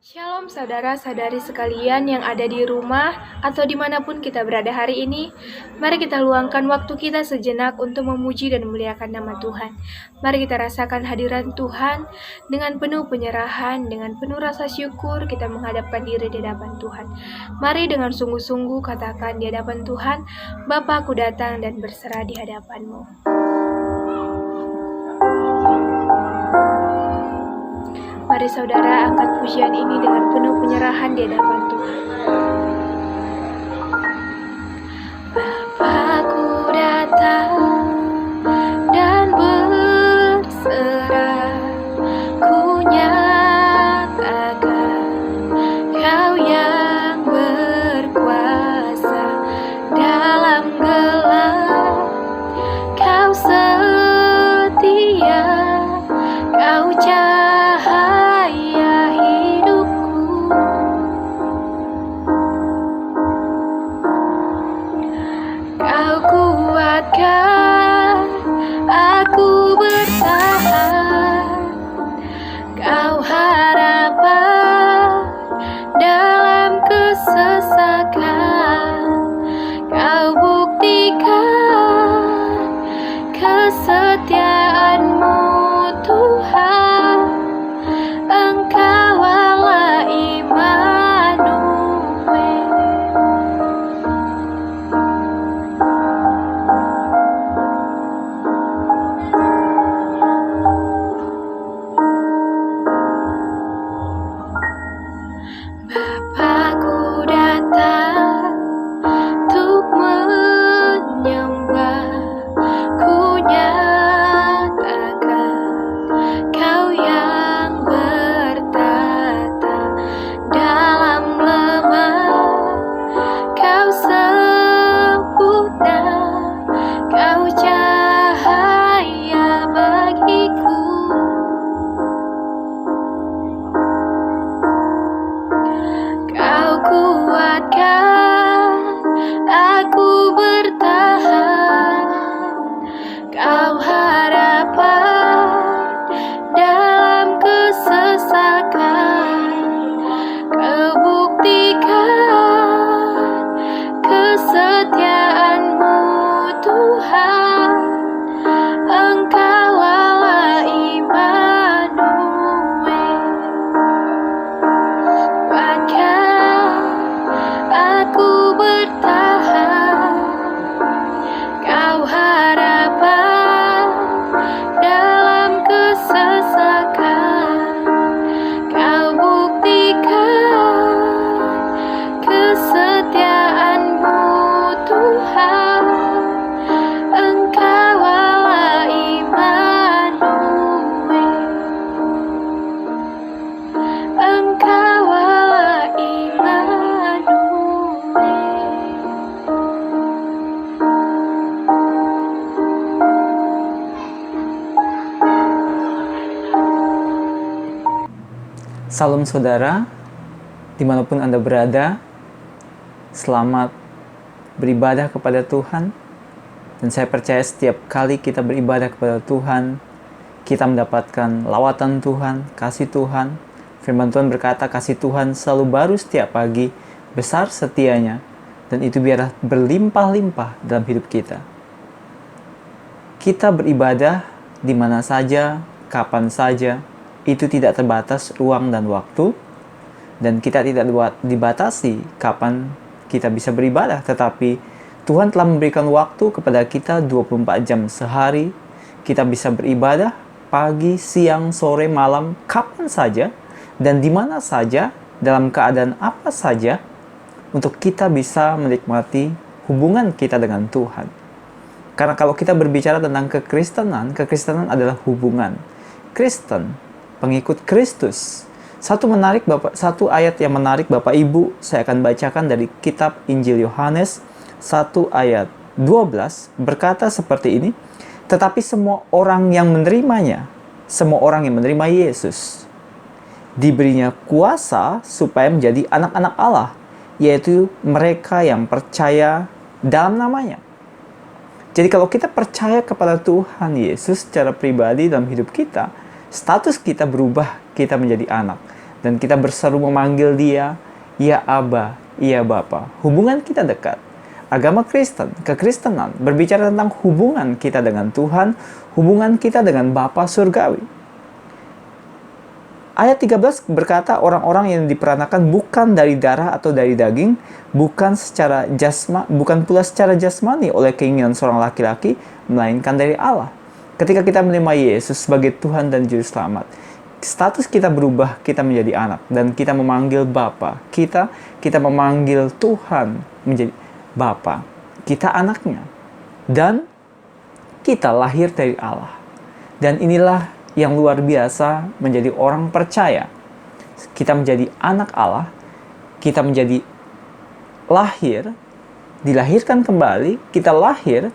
Shalom saudara-saudari sekalian yang ada di rumah atau dimanapun kita berada hari ini. Mari kita luangkan waktu kita sejenak untuk memuji dan memuliakan nama Tuhan. Mari kita rasakan hadiran Tuhan dengan penuh penyerahan, dengan penuh rasa syukur kita menghadapkan diri di hadapan Tuhan. Mari dengan sungguh-sungguh katakan di hadapan Tuhan, Bapa, aku datang dan berserah di hadapan-Mu. Mari saudara angkat pujian ini dengan penuh penyerahan di hadapan Tuhan. Bapa-Ku datang dan berserah, ku nyatakan Kau yang berkuasa dalam gelap, Kau setia, Kau cahaya hidupku. Kau kuatkan aku bertahan, Kau harapan dalam kesesakan, Kau buktikan kesetiaan-Mu Tuhan. Engkau Allah Immanuel. Bapa-Ku datang untuk menyembah, ku nyatakan Kau yang bertata dalam lemah, Kau sempurna, Kau cahaya bagiku. Kau kuatkan aku bertahan, Kau harapan dalam kesesakan, Kau buktikan kesetiaan-Mu Tuhan. Engkau Allah Immanuel. Kuatkan aku bertahan, Kau harapan dalam kesesakan, Kau buktikan kesetiaan-Mu Tuhan. Engkau Allah Immanuel. Engkau Allah Immanuel. Salam saudara, dimanapun Anda berada, selamat beribadah kepada Tuhan. Dan saya percaya setiap kali kita beribadah kepada Tuhan, kita mendapatkan lawatan Tuhan, kasih Tuhan. Firman Tuhan berkata, kasih Tuhan selalu baru setiap pagi, besar setianya, dan itu biarlah berlimpah-limpah dalam hidup kita. Kita beribadah di mana saja, kapan saja, itu tidak terbatas ruang dan waktu, dan kita tidak dibatasi kapan kita bisa beribadah, tetapi Tuhan telah memberikan waktu kepada kita 24 jam sehari. Kita bisa beribadah pagi, siang, sore, malam, kapan saja, dan di mana saja, dalam keadaan apa saja, untuk kita bisa menikmati hubungan kita dengan Tuhan. Karena kalau kita berbicara tentang kekristenan adalah hubungan. Kristen, pengikut Kristus. Satu ayat yang menarik Bapak Ibu, saya akan bacakan dari kitab Injil Yohanes 1 ayat 12, berkata seperti ini, tetapi semua orang yang menerimanya, semua orang yang menerima Yesus, diberinya kuasa supaya menjadi anak-anak Allah, yaitu mereka yang percaya dalam namanya. Jadi kalau kita percaya kepada Tuhan Yesus secara pribadi dalam hidup kita, status kita berubah, kita menjadi anak. dan kita berseru memanggil Dia, ya Aba, ya Bapa. Hubungan kita dekat. Agama Kristen, kekristenan berbicara tentang hubungan kita dengan Tuhan, hubungan kita dengan Bapa surgawi. Ayat 13 berkata orang-orang yang diperanakan bukan dari darah atau dari daging, bukan pula secara jasmani oleh keinginan seorang laki-laki, melainkan dari Allah. Ketika kita menerima Yesus sebagai Tuhan dan Juru Selamat, status kita berubah, kita menjadi anak, dan kita memanggil Bapa. Kita memanggil Tuhan menjadi Bapa. Kita anaknya. Dan kita lahir dari Allah. Dan inilah yang luar biasa menjadi orang percaya. Kita menjadi anak Allah, kita menjadi dilahirkan kembali, kita lahir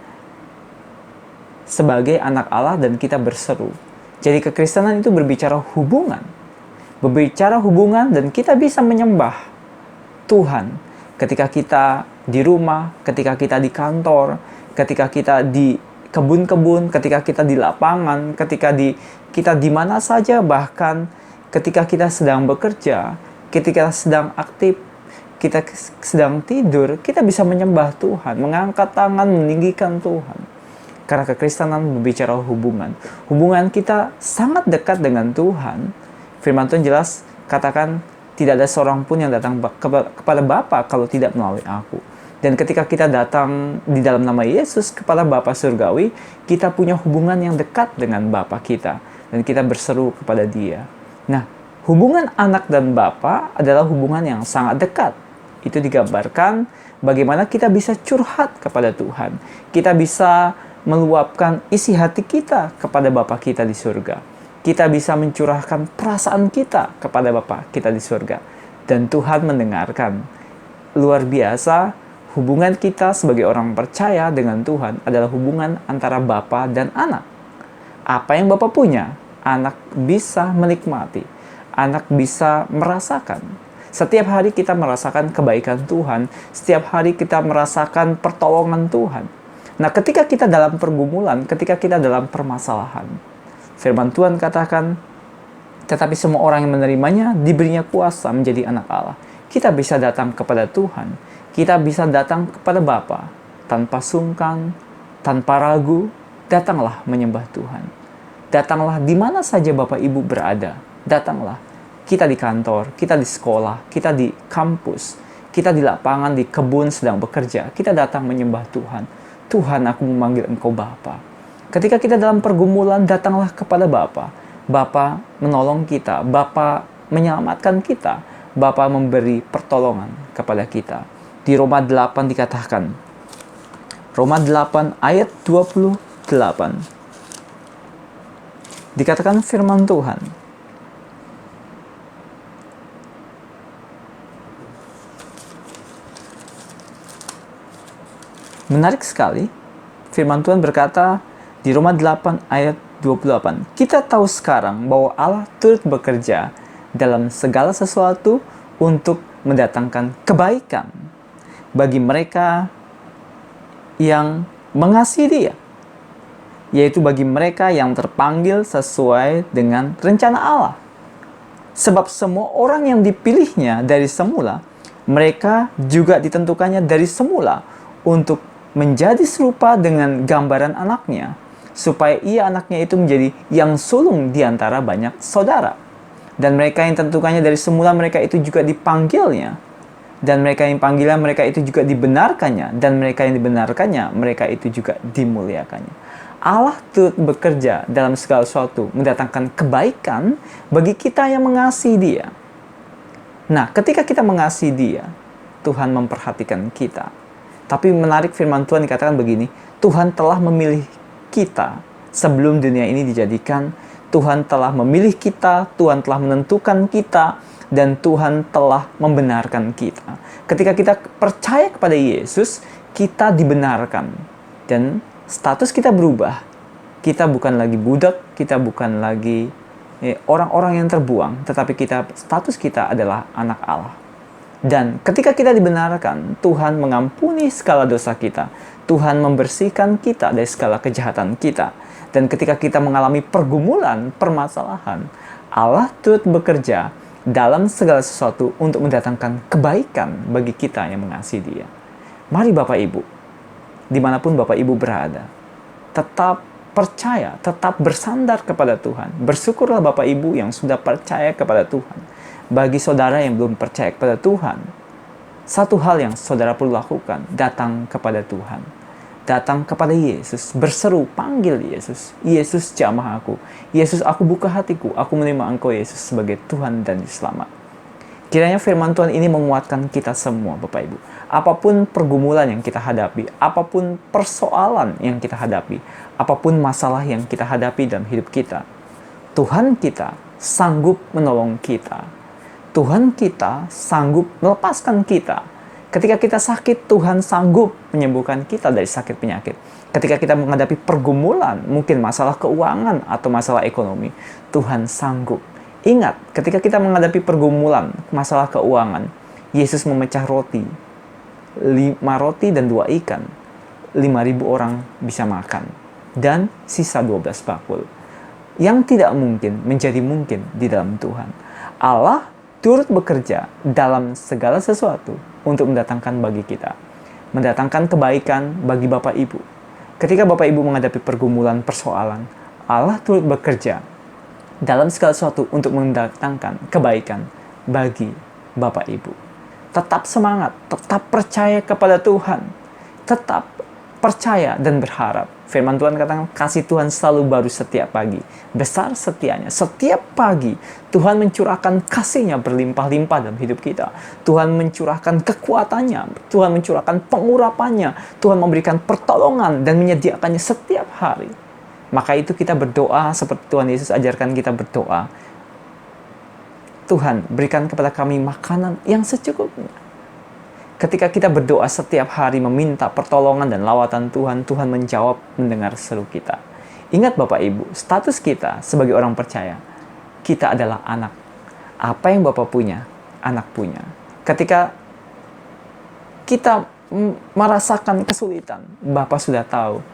sebagai anak Allah dan kita berseru. Jadi kekristenan itu berbicara hubungan dan kita bisa menyembah Tuhan ketika kita di rumah, ketika kita di kantor, ketika kita di kebun-kebun, ketika kita di lapangan, ketika kita di mana saja, bahkan ketika kita sedang bekerja, ketika sedang aktif, kita sedang tidur, kita bisa menyembah Tuhan, mengangkat tangan, meninggikan Tuhan. Karena kekristenan berbicara hubungan. Hubungan kita sangat dekat dengan Tuhan. Firman Tuhan jelas katakan, tidak ada seorang pun yang datang kepada Bapa kalau tidak melalui aku. Dan ketika kita datang di dalam nama Yesus kepada Bapa surgawi, kita punya hubungan yang dekat dengan Bapa kita. Dan kita berseru kepada Dia. Nah, hubungan anak dan Bapa adalah hubungan yang sangat dekat. Itu digambarkan bagaimana kita bisa curhat kepada Tuhan. Kita bisa meluapkan isi hati kita kepada Bapa kita di surga. Kita bisa mencurahkan perasaan kita kepada Bapa kita di surga. Dan Tuhan mendengarkan. Luar biasa, hubungan kita sebagai orang percaya dengan Tuhan adalah hubungan antara Bapa dan anak. Apa yang Bapa punya, anak bisa menikmati. Anak bisa merasakan. Setiap hari kita merasakan kebaikan Tuhan. Setiap hari kita merasakan pertolongan Tuhan. Nah, ketika kita dalam pergumulan, ketika kita dalam permasalahan, firman Tuhan katakan, tetapi semua orang yang menerimanya diberinya kuasa menjadi anak Allah. Kita bisa datang kepada Tuhan. Kita bisa datang kepada Bapa tanpa sungkan, tanpa ragu. Datanglah menyembah Tuhan. Datanglah di mana saja Bapak Ibu berada. Datanglah. Kita di kantor, kita di sekolah, kita di kampus, kita di lapangan, di kebun sedang bekerja. Kita datang menyembah Tuhan. Tuhan, aku memanggil Engkau Bapa. Ketika kita dalam pergumulan, datanglah kepada Bapa. Bapa menolong kita. Bapa menyelamatkan kita. Bapa memberi pertolongan kepada kita. Di Roma 8 dikatakan, Roma 8 ayat 28, dikatakan firman Tuhan, menarik sekali, firman Tuhan berkata di Roma 8 ayat 28, kita tahu sekarang bahwa Allah turut bekerja dalam segala sesuatu untuk mendatangkan kebaikan bagi mereka yang mengasihi Dia, yaitu bagi mereka yang terpanggil sesuai dengan rencana Allah. Sebab semua orang yang dipilihnya dari semula, mereka juga ditentukannya dari semula untuk menjadi serupa dengan gambaran anaknya, supaya ia anaknya itu menjadi yang sulung di antara banyak saudara. Dan mereka yang tentukannya dari semula, mereka itu juga dipanggilnya. Dan mereka yang panggilan, mereka itu juga dibenarkannya. Dan mereka yang dibenarkannya, mereka itu juga dimuliakannya. Allah turut bekerja dalam segala sesuatu, mendatangkan kebaikan bagi kita yang mengasihi Dia. Nah, ketika kita mengasihi Dia, Tuhan memperhatikan kita. Tapi menarik firman Tuhan dikatakan begini, Tuhan telah memilih kita sebelum dunia ini dijadikan. Tuhan telah memilih kita, Tuhan telah menentukan kita, dan Tuhan telah membenarkan kita. Ketika kita percaya kepada Yesus, kita dibenarkan. Dan status kita berubah. Kita bukan lagi budak, kita bukan lagi orang-orang yang terbuang, tetapi status kita adalah anak Allah. Dan ketika kita dibenarkan, Tuhan mengampuni segala dosa kita. Tuhan membersihkan kita dari segala kejahatan kita. Dan ketika kita mengalami pergumulan, permasalahan, Allah turut bekerja dalam segala sesuatu untuk mendatangkan kebaikan bagi kita yang mengasihi Dia. Mari Bapak Ibu, dimanapun Bapak Ibu berada, tetap percaya, tetap bersandar kepada Tuhan. Bersyukurlah Bapak Ibu yang sudah percaya kepada Tuhan. Bagi saudara yang belum percaya kepada Tuhan, satu hal yang saudara perlu lakukan, datang kepada Tuhan. Datang kepada Yesus, berseru, panggil Yesus. Yesus, jamah aku. Yesus, aku buka hatiku. Aku menerima Engkau Yesus sebagai Tuhan dan Juru Selamat. Kiranya firman Tuhan ini menguatkan kita semua, Bapak Ibu. Apapun pergumulan yang kita hadapi, apapun persoalan yang kita hadapi, apapun masalah yang kita hadapi dalam hidup kita, Tuhan kita sanggup menolong kita. Tuhan kita sanggup melepaskan kita. Ketika kita sakit, Tuhan sanggup menyembuhkan kita dari sakit penyakit. Ketika kita menghadapi pergumulan, mungkin masalah keuangan atau masalah ekonomi, Tuhan sanggup. Ingat, ketika kita menghadapi pergumulan, masalah keuangan, Yesus memecah roti, 5 roti dan 2 ikan. 5.000 orang bisa makan. Dan sisa 12 bakul. Yang tidak mungkin menjadi mungkin di dalam Tuhan. Allah turut bekerja dalam segala sesuatu untuk mendatangkan bagi kita. Mendatangkan kebaikan bagi Bapak Ibu. Ketika Bapak Ibu menghadapi pergumulan, persoalan, Allah turut bekerja dalam segala sesuatu untuk mendatangkan kebaikan bagi Bapak Ibu. Tetap semangat, tetap percaya kepada Tuhan. Tetap percaya dan berharap. Firman Tuhan katakan, kasih Tuhan selalu baru setiap pagi. Besar setianya. Setiap pagi, Tuhan mencurahkan kasih-Nya berlimpah-limpah dalam hidup kita. Tuhan mencurahkan kekuatannya. Tuhan mencurahkan pengurapannya. Tuhan memberikan pertolongan dan menyediakannya setiap hari. Maka itu kita berdoa seperti Tuhan Yesus ajarkan kita berdoa. Tuhan, berikan kepada kami makanan yang secukupnya. Ketika kita berdoa setiap hari meminta pertolongan dan lawatan Tuhan, Tuhan menjawab, mendengar seru kita. Ingat Bapak Ibu, status kita sebagai orang percaya, kita adalah anak. Apa yang Bapak punya, anak punya. Ketika kita merasakan kesulitan, Bapak sudah tahu.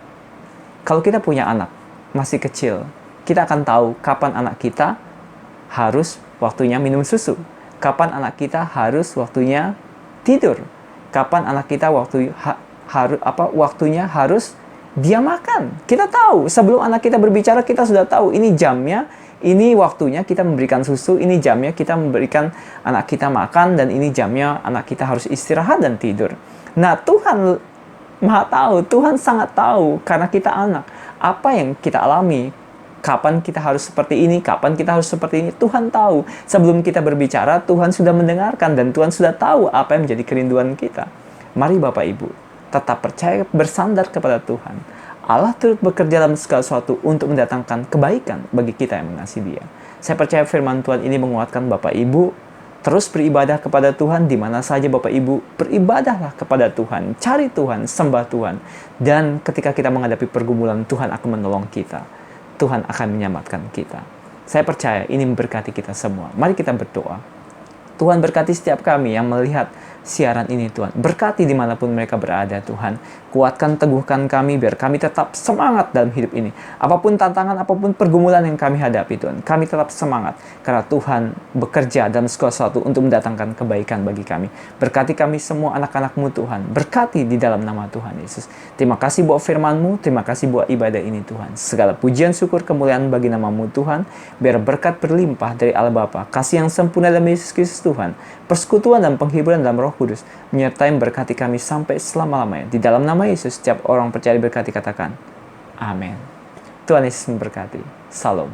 Kalau kita punya anak, masih kecil, kita akan tahu kapan anak kita harus waktunya minum susu, kapan anak kita harus waktunya tidur, kapan anak kita waktunya harus dia makan. Kita tahu, sebelum anak kita berbicara kita sudah tahu ini jamnya, ini waktunya kita memberikan susu, ini jamnya kita memberikan anak kita makan, dan ini jamnya anak kita harus istirahat dan tidur. Nah, Tuhan Maha tahu, Tuhan sangat tahu karena kita anak. Apa yang kita alami, kapan kita harus seperti ini, kapan kita harus seperti ini, Tuhan tahu. Sebelum kita berbicara, Tuhan sudah mendengarkan dan Tuhan sudah tahu apa yang menjadi kerinduan kita. Mari Bapak Ibu, tetap percaya, bersandar kepada Tuhan. Allah turut bekerja dalam segala sesuatu untuk mendatangkan kebaikan bagi kita yang mengasihi Dia. Saya percaya firman Tuhan ini menguatkan Bapak Ibu. Terus beribadah kepada Tuhan di mana saja Bapak Ibu, beribadahlah kepada Tuhan, cari Tuhan, sembah Tuhan. Dan ketika kita menghadapi pergumulan, Tuhan akan menolong kita. Tuhan akan menyelamatkan kita. Saya percaya ini memberkati kita semua. Mari kita berdoa. Tuhan berkati setiap kami yang melihat siaran ini Tuhan. Berkati dimanapun mereka berada Tuhan. Kuatkan, teguhkan kami biar kami tetap semangat dalam hidup ini. Apapun tantangan, apapun pergumulan yang kami hadapi Tuhan. Kami tetap semangat karena Tuhan bekerja dalam segala sesuatu untuk mendatangkan kebaikan bagi kami. Berkati kami semua anak-anak-Mu Tuhan. Berkati di dalam nama Tuhan Yesus. Terima kasih buat firman-Mu. Terima kasih buat ibadah ini Tuhan. Segala pujian, syukur, kemuliaan bagi nama-Mu Tuhan. Biar berkat berlimpah dari Allah Bapa. Kasih yang sempurna dalam Yesus Kristus Tuhan. Persekutuan dan penghiburan dalam Roh Kudus menyertai berkati kami sampai selama-lamanya. Di dalam nama Yesus, setiap orang percaya berkati katakan, amin. Tuhan Yesus memberkati. Salam.